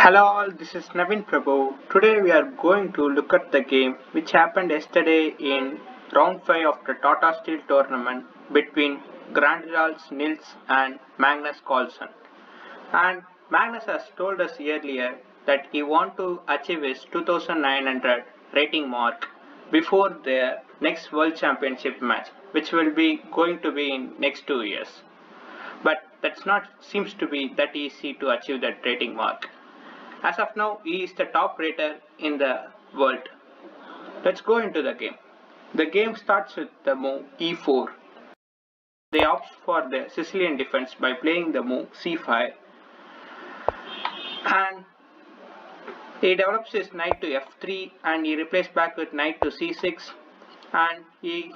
Hello all, this is NaveenPrabhu. Today we are going to look at the game which happened yesterday in round 5 of the Tata Steel tournament between Grandelius Nils and Magnus Carlsen. And Magnus has told us earlier that he wants to achieve his 2900 rating mark before the next World Championship match, which will be going to be in next 2 years. But that's not seems to be that easy to achieve that rating mark. As of now, he is the top rater in the world. Let's go into the game. The game starts with the move e4. They opt for the Sicilian defense by playing the move c5, and he develops his knight to f3 and he replaces back with knight to c6, and he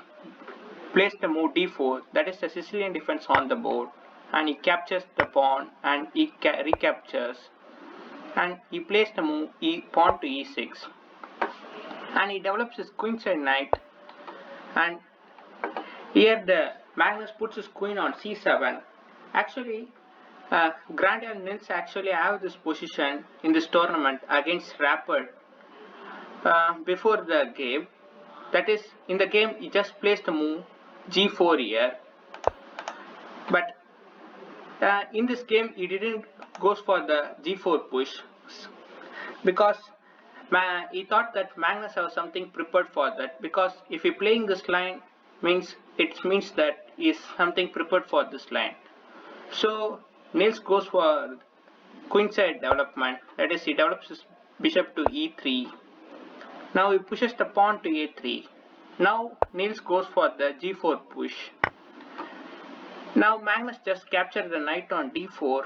plays the move d4, that is the Sicilian defense on the board, and he captures the pawn and he recaptures, and he plays the move pawn to e6, and he develops his queenside knight, and here the Magnus puts his queen on c7. Actually, Grandelius Nils actually have this position in this tournament against Rapid before the game. That is, in the game he just plays the move g4 here, but in this game he didn't go for the g4 push because he thought that Magnus has something prepared for that, because if he playing this line means that he is something prepared for this line. So Nils goes for queenside development, that is he develops his bishop to e3. Now he pushes the pawn to a3. Now Nils goes for the g4 push. Now Magnus just captured the knight on d4.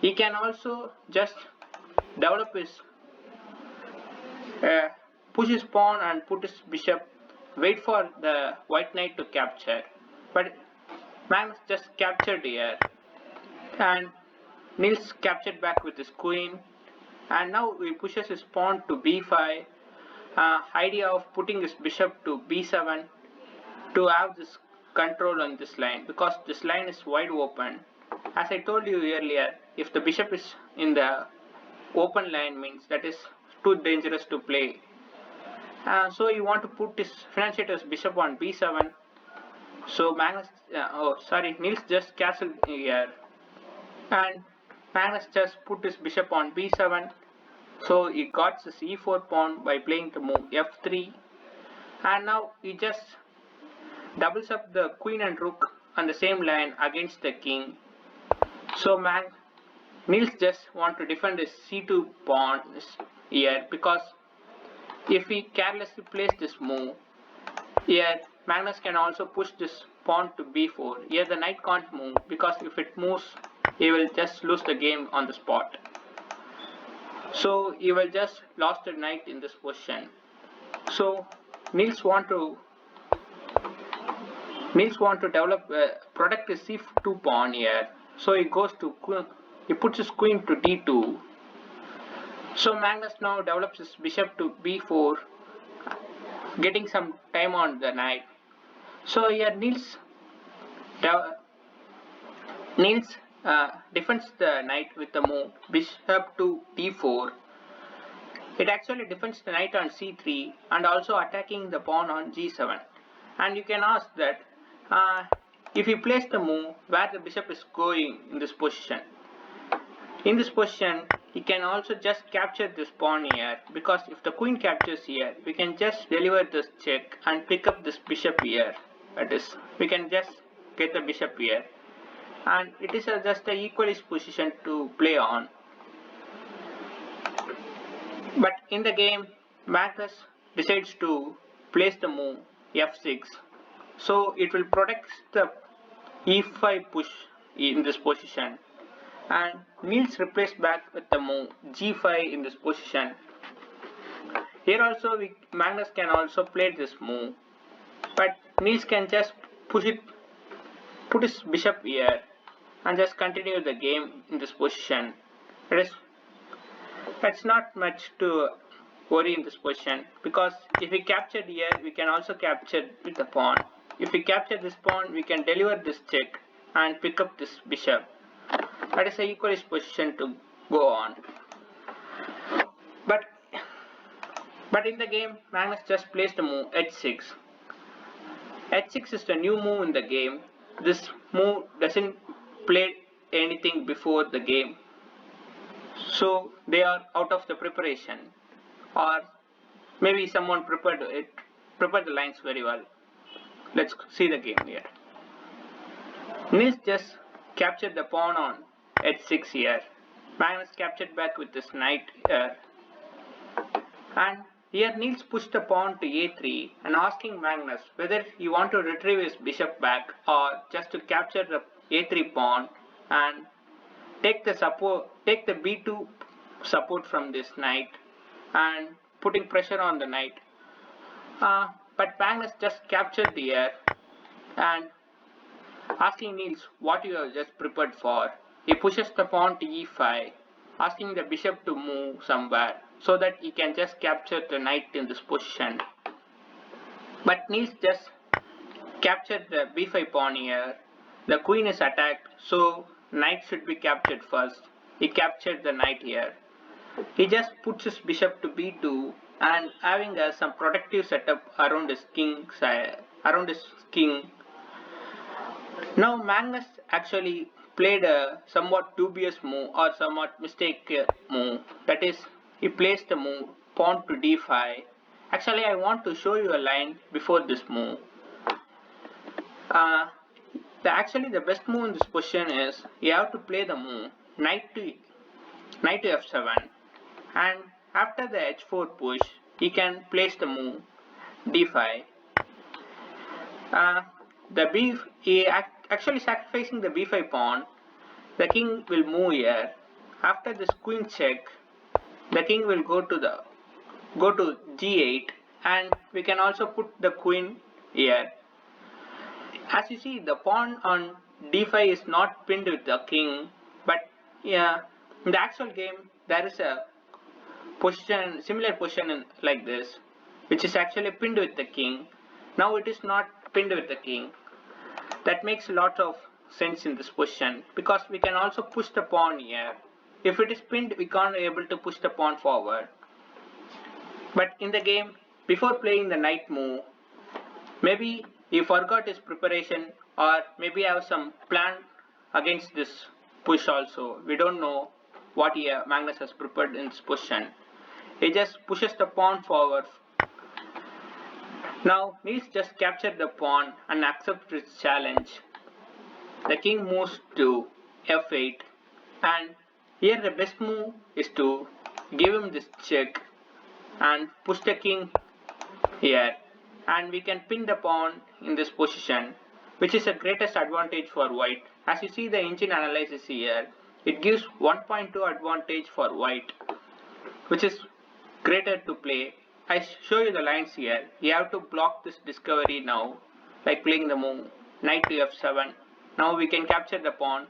He can also just develop his push his pawn and put his bishop, wait for the white knight to capture, but Magnus just captured here, and Nils captured back with his queen, and now he pushes his pawn to b5. Idea of putting his bishop to b7 to have this control on this line, because this line is wide open. As I told you earlier, if the bishop is in the open line means that is too dangerous to play. So you want to put his financiator's bishop on b7. So Nils just castled here, and Magnus just put his bishop on b7. So he got his e4 pawn by playing the move f3, and now he just doubles up the queen and rook on the same line against the king. So Nils just want to defend his c2 pawn here, because if he carelessly plays this move here, Magnus can also push this pawn to b4. Here the knight can't move, because if it moves he will just lose the game on the spot. So he will just lost the knight in this position. So Nils want to develop protect his c2 pawn here. So he puts his queen to d2. So Magnus now develops his bishop to b4, getting some time on the knight. So here Nils defends the knight with the move bishop to d4. It actually defends the knight on c3 and also attacking the pawn on g7. And you can ask that if he plays the move where the bishop is going in this position. In this position, he can also just capture this pawn here, because if the queen captures here, we can just deliver this check and pick up this bishop here. That is, we can just get the bishop here, and it is just an equalist position to play on. But in the game, Magnus decides to place the move f6. So it will protect the e5 push in this position, and Nils replaced back with the move g5 in this position. Here also Magnus can also play this move, but Nils can just put his bishop here and just continue the game in this position. It's not much to worry in this position, because if we capture here, we can also capture with the pawn. If we capture this pawn, we can deliver this check and pick up this bishop. That is an equalist position to go on. But but in the game, Magnus just placed a move h6. h6 is the new move in the game. This move doesn't play anything before the game, so they are out of the preparation, or maybe someone prepared the lines very well. Let's see the game here. Nils just captured the pawn on h6 here. Magnus captured back with this knight here. And here Nils pushed the pawn to a3 and asking Magnus whether he want to retrieve his bishop back or just to capture the a3 pawn and take the b2 support from this knight and putting pressure on the knight. But Magnus just captured here and asking Nils what you have just prepared for. He pushes the pawn to e5, asking the bishop to move somewhere so that he can just capture the knight in this position. But Nils just captured the b5 pawn here. The queen is attacked, so knight should be captured first. He captured the knight here. He just puts his bishop to b2 and having some protective setup around his king. Now Magnus actually played a somewhat dubious move or somewhat mistaken move. That is, he placed the move pawn to d5. Actually, I want to show you a line before this move. The best move in this position is you have to play the move knight to f7, and after the h4 push, he can place the move d5. Actually sacrificing the b5 pawn. The king will move here. After this queen check, the king will go to g8, and we can also put the queen here. As you see, the pawn on d5 is not pinned with the king, but in the actual game there is a similar position like this, which is actually pinned with the king. Now it is not pinned with the king. That makes a lot of sense in this position because we can also push the pawn here. If it is pinned, we can't be able to push the pawn forward. But in the game, before playing the knight move, maybe he forgot his preparation, or maybe have some plan against this push also. We don't know what Magnus has prepared in this position. He just pushes the pawn forward. Now Nils just captured the pawn and accepted his challenge. The king moves to f8, and here the best move is to give him this check and push the king here, and we can pin the pawn in this position, which is the greatest advantage for white. As you see the engine analysis here, it gives 1.2 advantage for white, which is greater to play. I show you the lines here. You have to block this discovery now, like playing the move knight to f7. Now we can capture the pawn.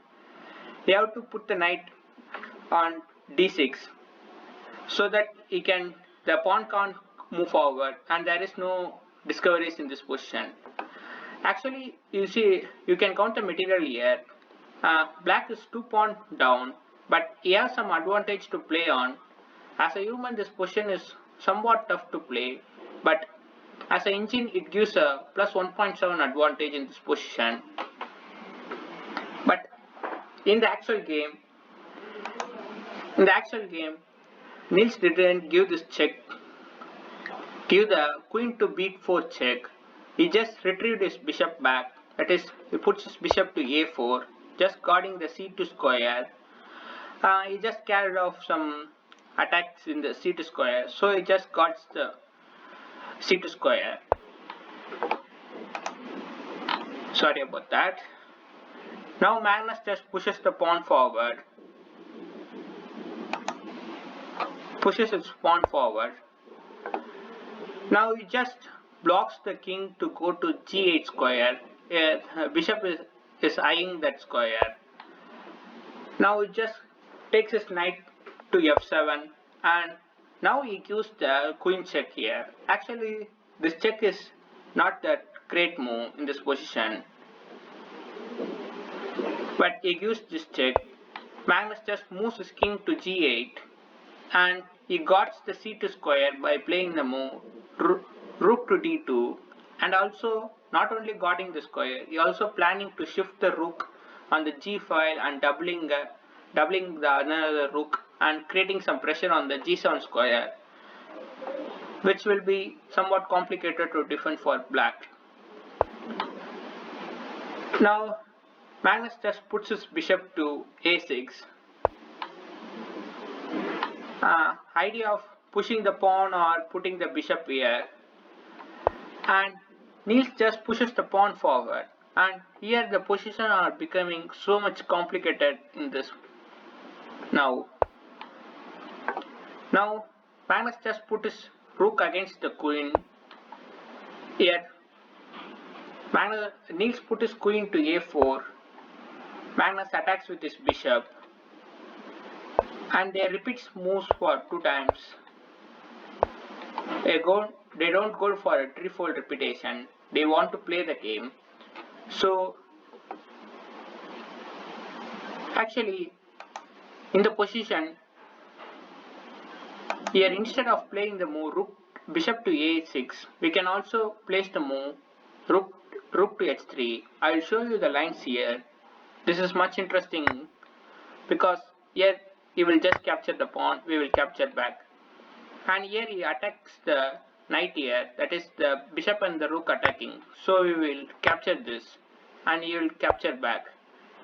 You have to put the knight on d6 so that the pawn can't move forward and there is no discoveries in this position. Actually, you see, you can count the material here. Black is 2 pawn down, but he has some advantage to play on. As a human, this position is somewhat tough to play, but as an engine, it gives a plus 1.7 advantage in this position. But in the actual game, Nils didn't give this check, give the queen to b4 check. He just retrieved his bishop back. That is, he puts his bishop to a4, just guarding the c2 square. He just carried off some attacks in the c2 square, so he just guards the c2 square. Sorry about that. Now Magnus just pushes the pawn forward. Now he just blocks the king to go to g8 square. Bishop is eyeing that square. Now he just takes his knight to f7, and now he gives the queen check here. Actually, this check is not that great move in this position, but he gives this check. Magnus just moves his king to g8, and he guards the c2 square by playing the move rook to d2, and also not only guarding the square, he also planning to shift the rook on the g file and doubling the another rook and creating some pressure on the g7 square, which will be somewhat complicated to defend for black. Now Magnus just puts his bishop to a6. Idea of pushing the pawn or putting the bishop here, and Nils just pushes the pawn forward, and here the positions are becoming so much complicated in this. Now Magnus just put his rook against the queen. Here Nils put his queen to a4. Magnus attacks with his bishop, and they repeats moves for 2 times. They don't go for a threefold repetition. They want to play the game. So actually in the position here, instead of playing the move bishop to a6, we can also place the move rook to h3. I will show you the lines here. This is much interesting because here he will just capture the pawn, we will capture back. And here he attacks the knight here, that is the bishop and the rook attacking. So we will capture this and he will capture back.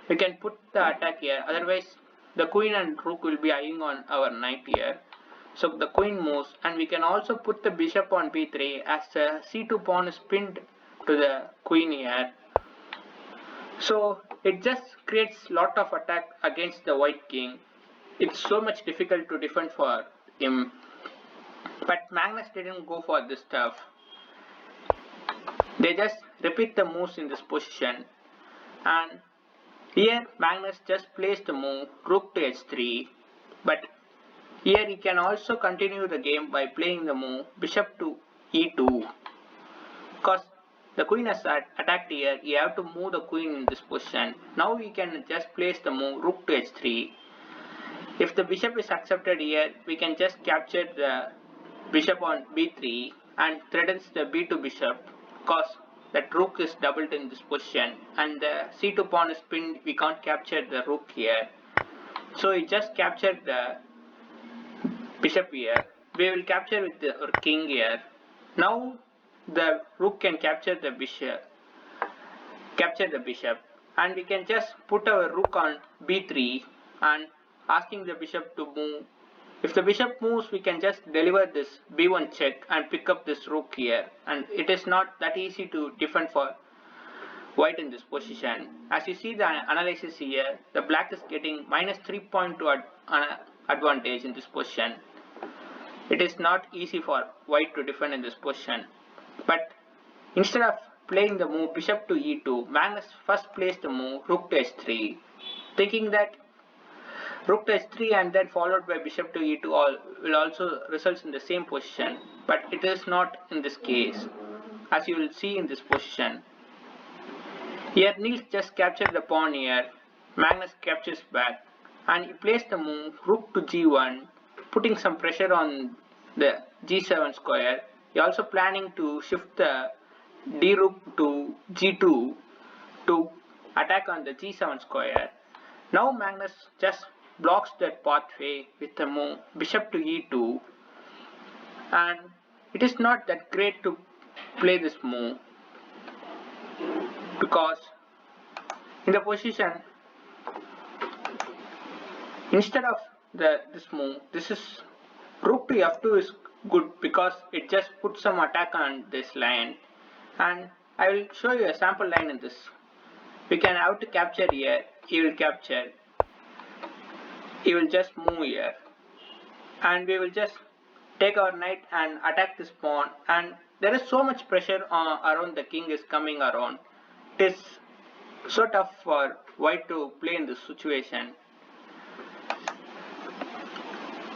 We can put the attack here, otherwise the queen and rook will be eyeing on our knight here. So the queen moves, and we can also put the bishop on b3 as the c2 pawn is pinned to the queen here. So it just creates lot of attack against the white king. It's so much difficult to defend for him. But Magnus didn't go for this stuff. They just repeat the moves in this position. And here Magnus just plays the move rook to h3. But here he can also continue the game by playing the move bishop to e2. Because the queen has attacked here, you have to move the queen in this position. Now we can just place the move rook to h3. If the bishop is accepted here, we can just capture the bishop on b3 and threatens the b2 bishop, because that rook is doubled in this position and the c2 pawn is pinned. We can't capture the rook here. So we just captured the bishop here. We will capture with our king here. Now the rook can capture the bishop, and we can just put our rook on b3 and asking the bishop to move. If the bishop moves, we can just deliver this b1 check and pick up this rook here, and it is not that easy to defend for white in this position. As you see the analysis here, the black is getting -3.2 advantage in this position. It is not easy for white to defend in this position. But instead of playing the move bishop to e2, Magnus first plays the move rook to h3, thinking that rook to h3 and then followed by bishop to e2 will also result in the same position. But it is not in this case, as you will see in this position. Here Nils just captured the pawn here. Magnus captures back and he plays the move rook to g1, putting some pressure on the g7 square. He also planning to shift the d rook to g2 to attack on the g7 square. Now Magnus just blocks that pathway with the move bishop to e2, and it is not that great to play this move because in the position instead of this move, this is rook to f2 is good because it just puts some attack on this line, and I will show you a sample line in this. We can have to capture here. He will capture. He will just move here, and we will just take our knight and attack this pawn, and there is so much pressure around the king is coming around. It is so tough for white to play in this situation.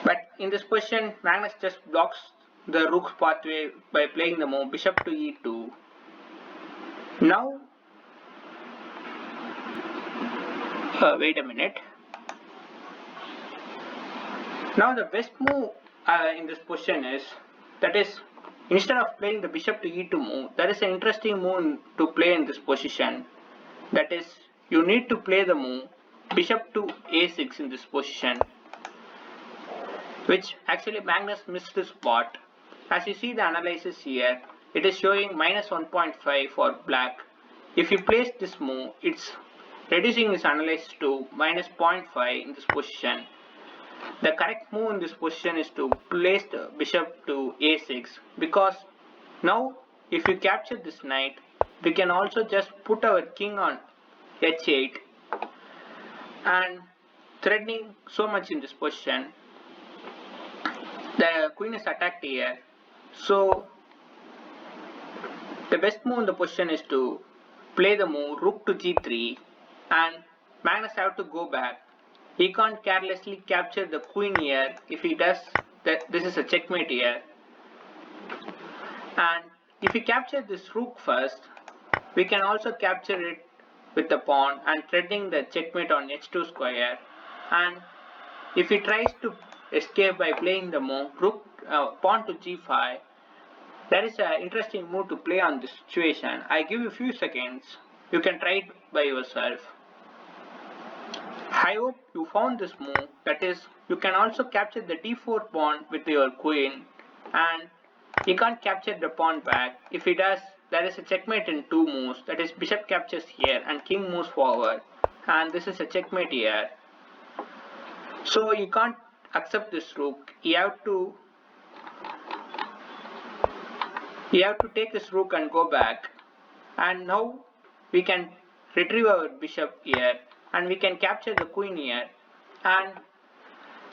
But in this position, Magnus just blocks the rook's pathway by playing the move bishop to e2. Now, wait a minute. Now the best move in this position is, that is, instead of playing the bishop to e2 move, there is an interesting move to play in this position. That is, you need to play the move bishop to a6 in this position, which actually Magnus missed the spot. As you see the analysis here, it is showing minus 1.5 for black. If you place this move, it's reducing this analysis to minus 0.5 in this position. The correct move in this position is to place the bishop to a6, because now if you capture this knight, we can also just put our king on h8 and threatening so much in this position. The queen is attacked here, so the best move in the position is to play the move rook to g3, and Magnus have to go back. He can't carelessly capture the queen here. If he does, this is a checkmate here. And if we capture this rook first, we can also capture it with the pawn and threatening the checkmate on h2 square. And if he tries to escape by playing the move rook pawn to g5, there is an interesting move to play on this situation. I give you a few seconds. You can try it by yourself. I hope you found this move. That is, you can also capture the d4 pawn with your queen, and he can't capture the pawn back. If he does, there is a checkmate in two moves. That is, bishop captures here and king moves forward, and this is a checkmate here. So you can't accept this rook. You have to take this rook and go back. And now we can retrieve our bishop here, and we can capture the queen here. And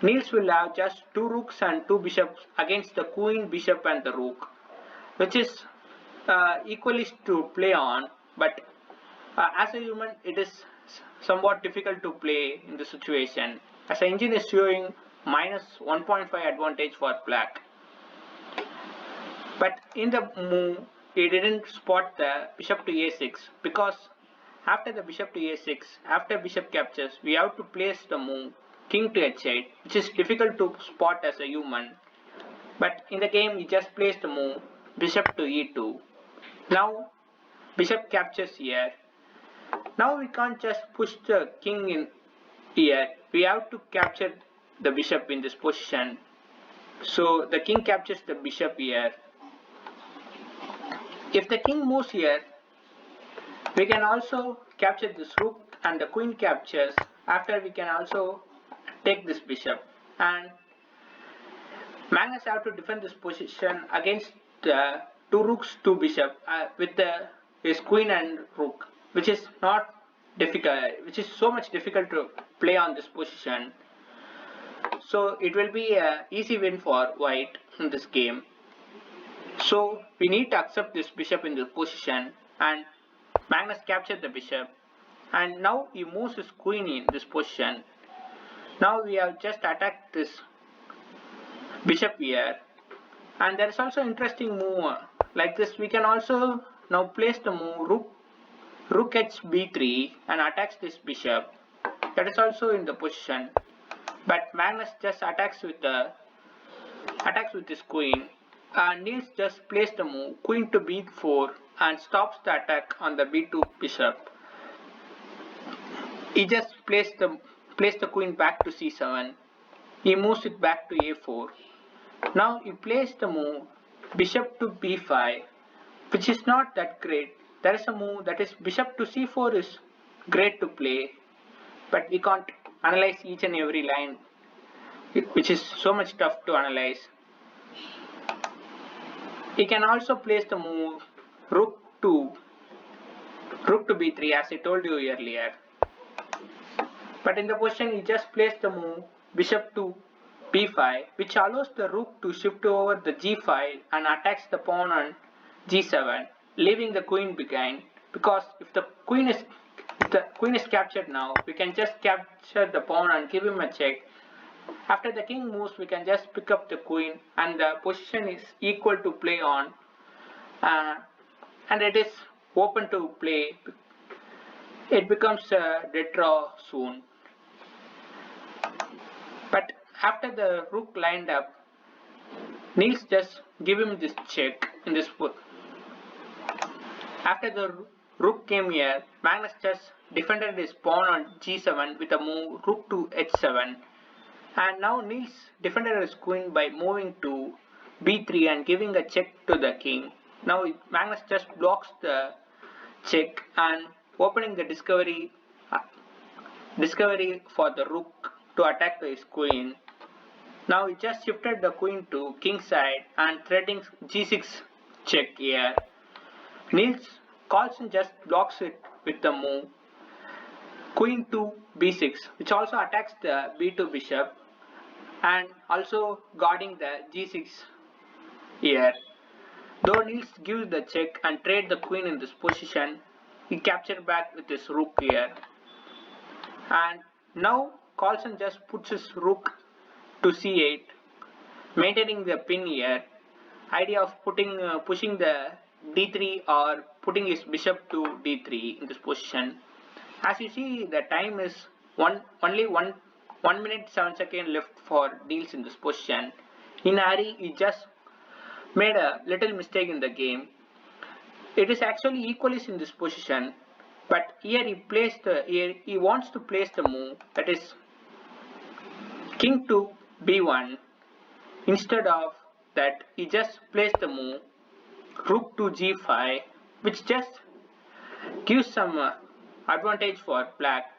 Nils will have just two rooks and two bishops against the queen, bishop and the rook, which is equally to play on, but as a human it is somewhat difficult to play in the situation, as the engine is showing minus 1.5 advantage for black. But in the move, he didn't spot the bishop to a6, because after the bishop to a6, after bishop captures, we have to place the move king to h8, which is difficult to spot as a human. But in the game, he just placed the move bishop to e2. Now bishop captures here. Now we can't just push the king in here. We have to capture the bishop in this position. So the king captures the bishop here. If the king moves here, we can also capture this rook, and the queen captures. After, we can also take this bishop, and Magnus have to defend this position against the two rooks, two bishop with his queen and rook, which is not difficult, which is so much difficult to play on this position. So it will be an easy win for white in this game. So we need to accept this bishop in this position, and Magnus captured the bishop, and now he moves his queen in this position. Now we have just attacked this bishop here, and there is also interesting move like this. We can also now place the move rook h b3 and attacks this bishop. That is also in the position, but Magnus just attacks with his queen. Nils just placed the move queen to b4 and stops the attack on the b2 bishop. He just placed the queen back to c7. He moves it back to a4. Now he plays the move bishop to b5, which is not that great. There is a move that is bishop to c4 is great to play, but we can't analyze each and every line, which is so much tough to analyze. He can also place the move rook to b3, as I told you earlier. But in the position, he just placed the move bishop to b5, which allows the rook to shift over the g file and attacks the pawn on g7, leaving the queen behind. Because if the queen is captured now, we can just capture the pawn and give him a check. After the king moves, we can just pick up the queen, and the position is equal to play on, and it is open to play. It becomes a dead draw soon. But after the rook lined up, Nils just give him this check in this. After the rook came here, Magnus just defended his pawn on g7 with a move rook to h7, and now Nils defended his queen by moving to b3 and giving a check to the king. Now Magnus just blocks the check and opening the discovery for the rook to attack his queen. Now he just shifted the queen to king side and threatening g6 check here. Nils Carlsen just blocks it with the move queen to b6, which also attacks the b2 bishop and also guarding the g6 here. Though Nils gives the check and trade the queen in this position, he captured back with his rook here. And now Carlsen just puts his rook to c8, maintaining the pin here. Idea of pushing the d3 or putting his bishop to d3 in this position. As you see, the time is only 1 minute 7 seconds left for Nils in this position. In a hurry, he just made a little mistake in the game. It is actually equalist in this position, but here he wants to place the move, that is king to b1. Instead of that, he just placed the move rook to g5, which just gives some advantage for black.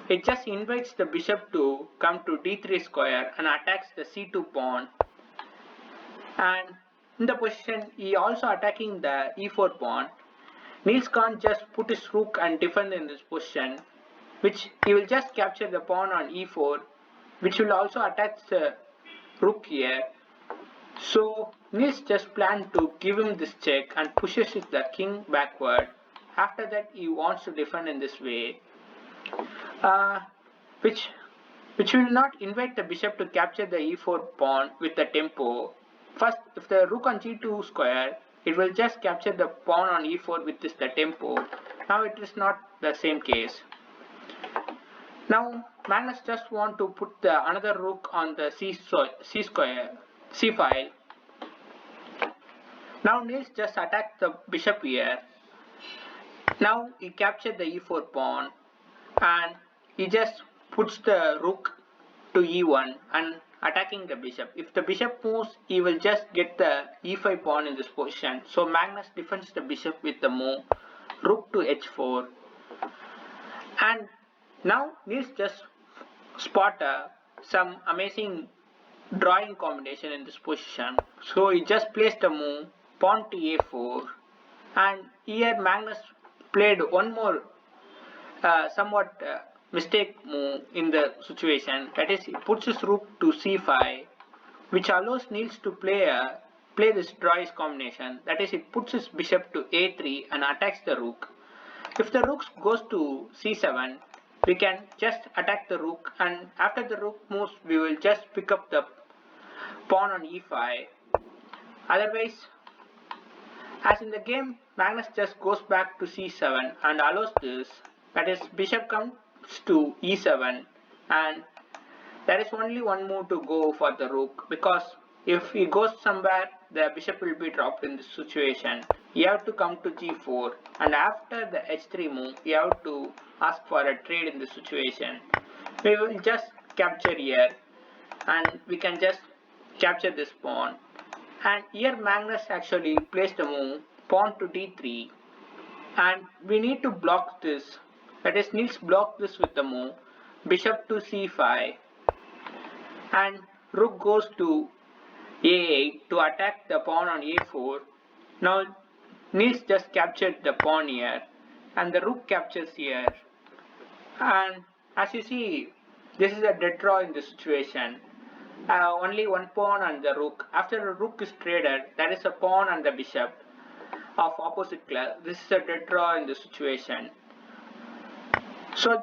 It just invites the bishop to come to d3 square and attacks the c2 pawn. And in the position, he also attacking the e4 pawn. Nils can't just put his rook and defend in this position, which he will just capture the pawn on e4, which will also attack the rook here. So Nils just planned to give him this check and pushes the king backward. After that, he wants to defend in this way, which will not invite the bishop to capture the e4 pawn with the tempo. First, if the rook on g2 square, it will just capture the pawn on e4 with the tempo. Now it is not the same case. Now Magnus just want to put another rook on the c file. Now Nils just attacked the bishop here. Now he captured the e4 pawn and he just puts the rook to e1 and attacking the bishop. If the bishop moves, he will just get the e5 pawn in this position. So Magnus defends the bishop with the move rook to h4. And now Nils just spot some amazing drawing combination in this position. So he just placed the move pawn to a4, and here Magnus played one more somewhat mistake move in the situation, that is he puts his rook to c5, which allows Nils to play this draw combination, that is it puts his bishop to a3 and attacks the rook. If the rook goes to c7, we can just attack the rook, and after the rook moves we will just pick up the pawn on e5. Otherwise, as in the game, Magnus just goes back to c7 and allows this, that is bishop comes to e7, and there is only one move to go for the rook, because if he goes somewhere the bishop will be dropped in this situation. You have to come to g4, and after the h3 move you have to ask for a trade in this situation. We will just capture here and we can just capture this pawn, and here Magnus actually placed the move pawn to d3, and we need to block this, that is Nils block this with the move bishop to c5, and rook goes to a8 to attack the pawn on a4. Now Nils just captured the pawn here and the rook captures here, and as you see, this is a dead draw in this situation. Only one pawn on the rook. After the rook is traded, there is a pawn on the bishop of opposite class. This is a dead draw in this situation. So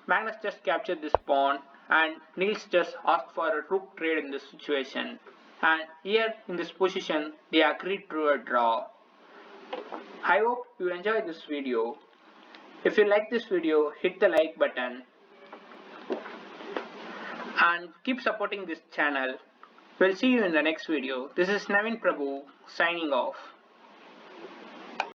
Magnus just captured this pawn, and Nils just asked for a rook trade in this situation. And here in this position, they agreed to a draw. I hope you enjoyed this video. If you like this video, hit the like button and keep supporting this channel. We'll see you in the next video. This is Naveen Prabhu signing off.